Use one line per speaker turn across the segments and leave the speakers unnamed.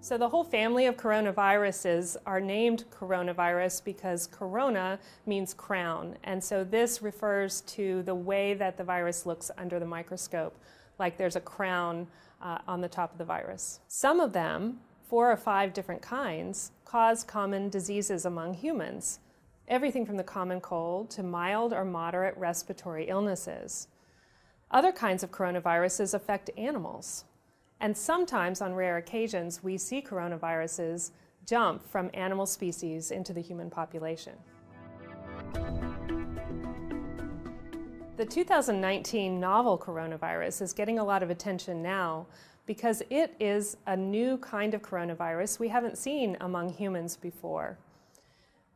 So the whole family of coronaviruses are named coronavirus because corona means crown. And so this refers to the way that the virus looks under the microscope, like there's a crown on the top of the virus. Some of them, 4 or 5 different kinds, cause common diseases among humans. Everything from the common cold to mild or moderate respiratory illnesses. Other kinds of coronaviruses affect animals. And sometimes, on rare occasions, we see coronaviruses jump from animal species into the human population. The 2019 novel coronavirus is getting a lot of attention now because it is a new kind of coronavirus we haven't seen among humans before.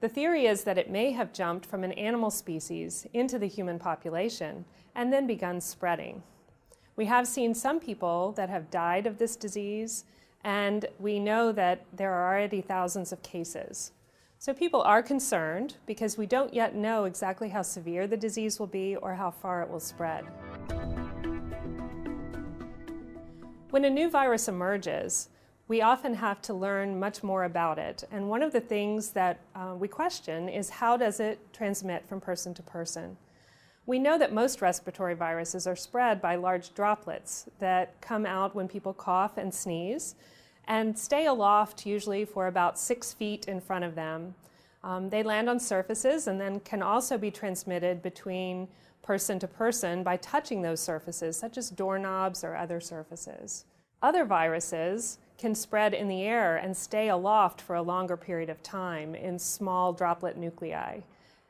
The theory is that it may have jumped from an animal species into the human population and then begun spreading. We have seen some people that have died of this disease, and we know that there are already thousands of cases. So people are concerned because we don't yet know exactly how severe the disease will be or how far it will spread. When a new virus emerges, we often have to learn much more about it. And one of the things that we question is, how does it transmit from person to person? We know that most respiratory viruses are spread by large droplets that come out when people cough and sneeze and stay aloft usually for about 6 feet in front of them. They land on surfaces and then can also be transmitted between person to person by touching those surfaces, such as doorknobs or other surfaces. Other viruses can spread in the air and stay aloft for a longer period of time in small droplet nuclei.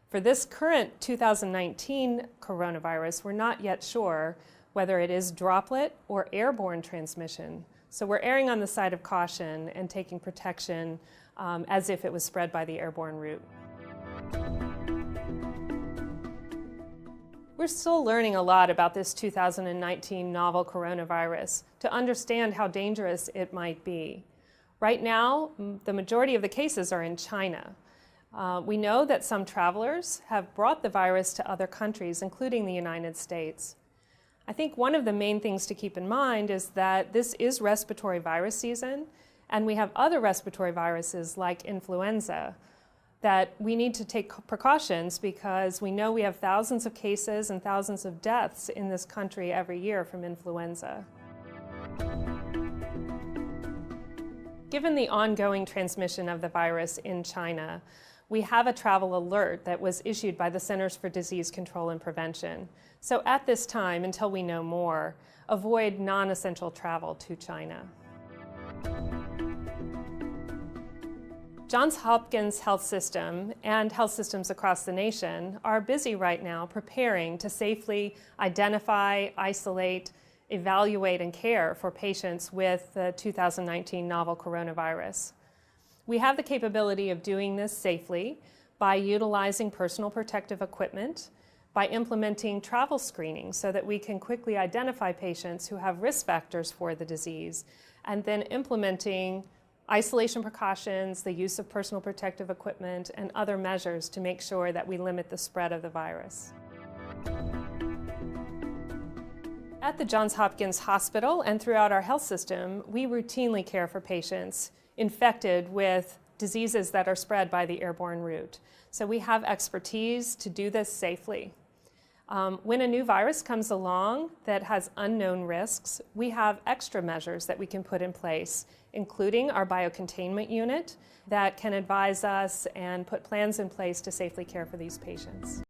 For this current 2019 coronavirus, we're not yet sure whether it is droplet or airborne transmission. So we're erring on the side of caution and taking protection as if it was spread by the airborne route. We're still learning a lot about this 2019 novel coronavirus to understand how dangerous it might be. Right now, the majority of the cases are in China. We know that some travelers have brought the virus to other countries, including the United States. I think one of the main things to keep in mind is that this is respiratory virus season, and we have other respiratory viruses like influenza that we need to take precautions because we know we have thousands of cases and thousands of deaths in this country every year from influenza. Given the ongoing transmission of the virus in China, we have a travel alert that was issued by the Centers for Disease Control and Prevention. So at this time, until we know more, avoid non-essential travel to China. Johns Hopkins Health System and health systems across the nation are busy right now preparing to safely identify, isolate, evaluate, and care for patients with the 2019 novel coronavirus. We have the capability of doing this safely by utilizing personal protective equipment, by implementing travel screening so that we can quickly identify patients who have risk factors for the disease, and then implementing isolation precautions, the use of personal protective equipment, and other measures to make sure that we limit the spread of the virus. At the Johns Hopkins Hospital and throughout our health system, we routinely care for patients infected with diseases that are spread by the airborne route. So we have expertise to do this safely. When a new virus comes along that has unknown risks, we have extra measures that we can put in place, including our biocontainment unit that can advise us and put plans in place to safely care for these patients.